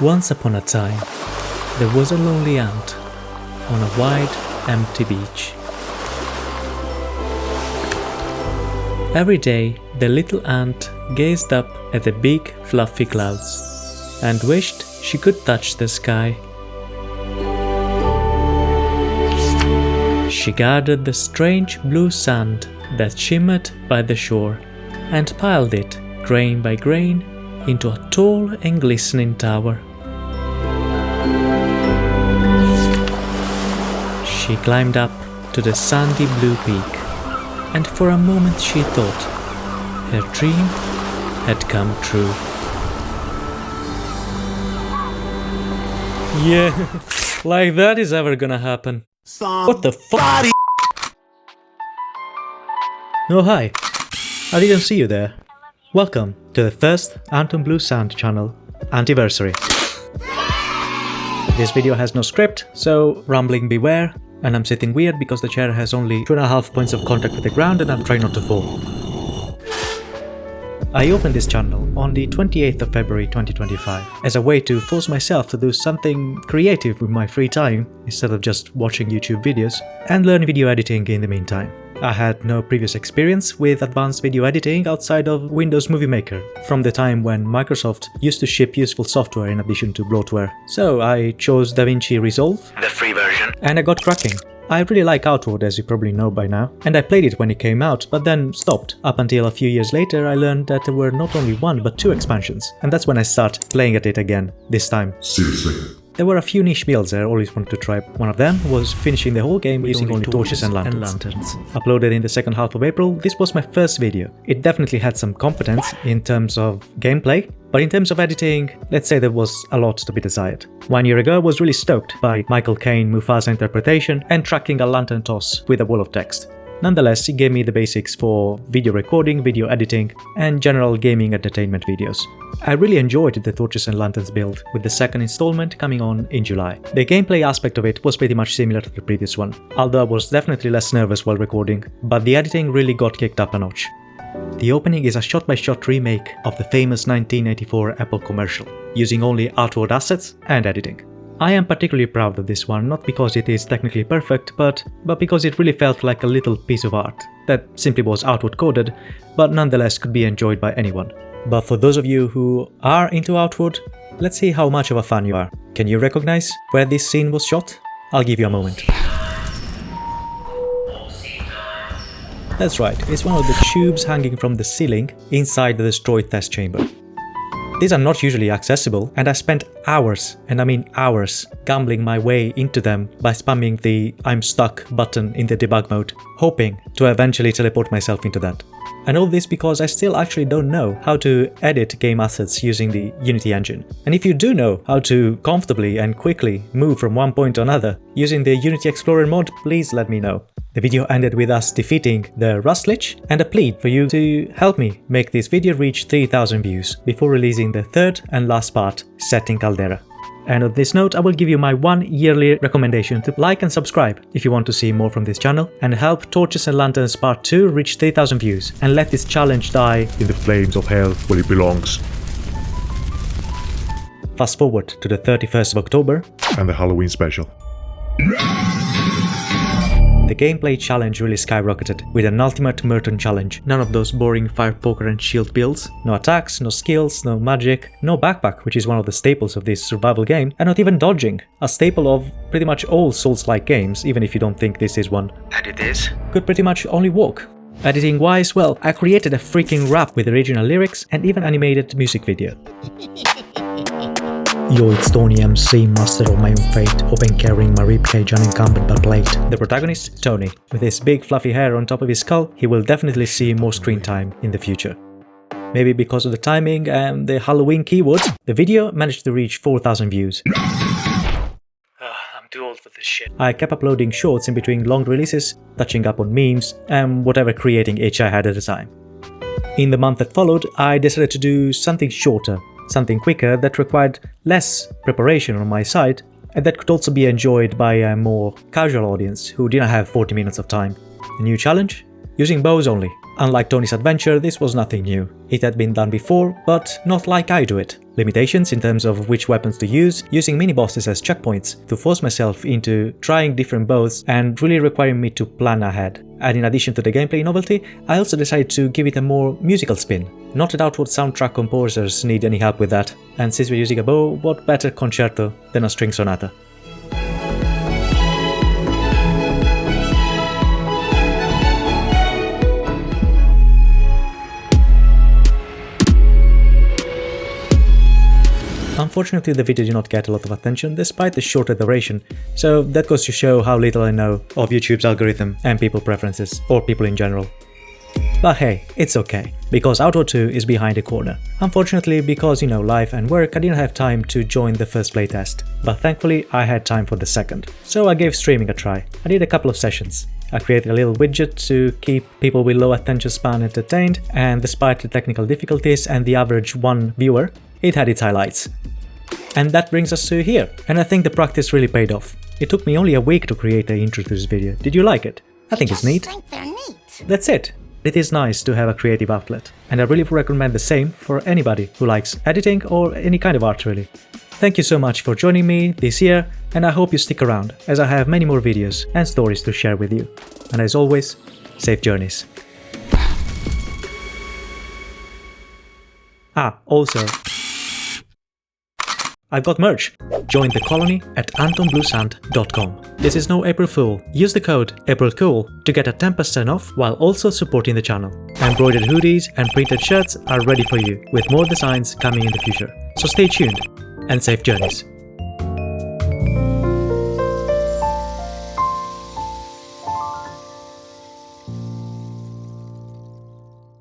Once upon a time, there was a lonely ant on a wide, empty beach. Every day, the little ant gazed up at the big, fluffy clouds and wished she could touch the sky. She gathered the strange blue sand that shimmered by the shore and piled it, grain by grain, into a tall and glistening tower. She climbed up to the sandy blue peak, and for a moment she thought her dream had come true. Yeah, like that is ever gonna happen. What the fuck? Oh hi, I didn't see you there. Welcome to the first Anton Blue Sand channel, Anniversary. This video has no script, so rumbling beware, and I'm sitting weird because the chair has only 2.5 points of contact with the ground and I'm trying not to fall. I opened this channel on the 28th of February 2025 as a way to force myself to do something creative with my free time instead of just watching YouTube videos, and learn video editing in the meantime. I had no previous experience with advanced video editing outside of Windows Movie Maker, from the time when Microsoft used to ship useful software in addition to bloatware. So I chose DaVinci Resolve, the free version, and I got cracking. I really like Outward, as you probably know by now, and I played it when it came out, but then stopped. Up until a few years later I learned that there were not only one but two expansions, and that's when I started playing at it again, this time. Seriously? There were a few niche builds I always wanted to try. One of them was finishing the whole game using only torches and lanterns. Uploaded in the second half of April, this was my first video. It definitely had some competence in terms of gameplay, but in terms of editing, let's say there was a lot to be desired. 1 year ago I was really stoked by Michael Caine Mufasa interpretation and tracking a lantern toss with a wall of text. Nonetheless, it gave me the basics for video recording, video editing, and general gaming entertainment videos. I really enjoyed the Torches and Lanterns build, with the second installment coming on in July. The gameplay aspect of it was pretty much similar to the previous one, although I was definitely less nervous while recording, but the editing really got kicked up a notch. The opening is a shot-by-shot remake of the famous 1984 Apple commercial, using only outward assets and editing. I am particularly proud of this one, not because it is technically perfect, but because it really felt like a little piece of art that simply was outward coded, but nonetheless could be enjoyed by anyone. But for those of you who are into outward, let's see how much of a fan you are. Can you recognize where this scene was shot? I'll give you a moment. That's right, it's one of the tubes hanging from the ceiling inside the destroyed test chamber. These are not usually accessible, and I spent hours, and I mean hours, gambling my way into them by spamming the I'm stuck button in the debug mode, hoping to eventually teleport myself into that. And all this because I still actually don't know how to edit game assets using the Unity engine. And if you do know how to comfortably and quickly move from one point to another using the Unity Explorer mod, please let me know. The video ended with us defeating the Rust Lich, and a plea for you to help me make this video reach 3000 views before releasing the third and last part, set in Caldera. And on this note, I will give you my one yearly recommendation to like and subscribe if you want to see more from this channel, and help Torches and Lanterns Part 2 reach 3000 views, and let this challenge die in the flames of hell where it belongs. Fast forward to the 31st of October and the Halloween special. The gameplay challenge really skyrocketed with an ultimate Merton challenge. None of those boring fire poker and shield builds. No attacks, no skills, no magic, no backpack, which is one of the staples of this survival game, and not even dodging, a staple of pretty much all Souls-like games, even if you don't think this is one. And it is? Could pretty much only walk. Editing wise, well, I created a freaking rap with original lyrics and even animated music video. Yo, it's Tony MC, master of my own fate, often carrying my ribcage unencumbered by plate. The protagonist, Tony. With his big fluffy hair on top of his skull, he will definitely see more screen time in the future. Maybe because of the timing and the Halloween keywords, the video managed to reach 4000 views. I'm too old for this shit. I kept uploading shorts in between long releases, touching up on memes, and whatever creating itch I had at the time. In the month that followed, I decided to do something shorter, something quicker that required less preparation on my side, and that could also be enjoyed by a more casual audience who didn't have 40 minutes of time. A new challenge? Using bows only. Unlike Tony's adventure, this was nothing new. It had been done before, but not like I do it. Limitations in terms of which weapons to use, using mini-bosses as checkpoints to force myself into trying different bows and really requiring me to plan ahead. And in addition to the gameplay novelty, I also decided to give it a more musical spin. Not that outward soundtrack composers need any help with that, and since we're using a bow, what better concerto than a string sonata? Unfortunately, the video did not get a lot of attention despite the shorter duration, so that goes to show how little I know of YouTube's algorithm and people preferences, or people in general. But hey, it's okay, because Outlaw 2 is behind the corner. Unfortunately, because life and work, I didn't have time to join the first playtest, but thankfully I had time for the second, so I gave streaming a try. I did a couple of sessions. I created a little widget to keep people with low attention span entertained, and despite the technical difficulties and the average one viewer, it had its highlights. And that brings us to here, and I think the practice really paid off. It took me only a week to create the intro to this video. Did you like it? I think it's neat. That's it. It is nice to have a creative outlet, and I really recommend the same for anybody who likes editing or any kind of art really. Thank you so much for joining me this year, and I hope you stick around, as I have many more videos and stories to share with you. And as always, safe journeys. Also, I've got merch. Join the colony at antonbluesand.com. This is no April Fool. Use the code AprilCool to get a 10% off while also supporting the channel. Embroidered hoodies and printed shirts are ready for you, with more designs coming in the future. So stay tuned and safe journeys.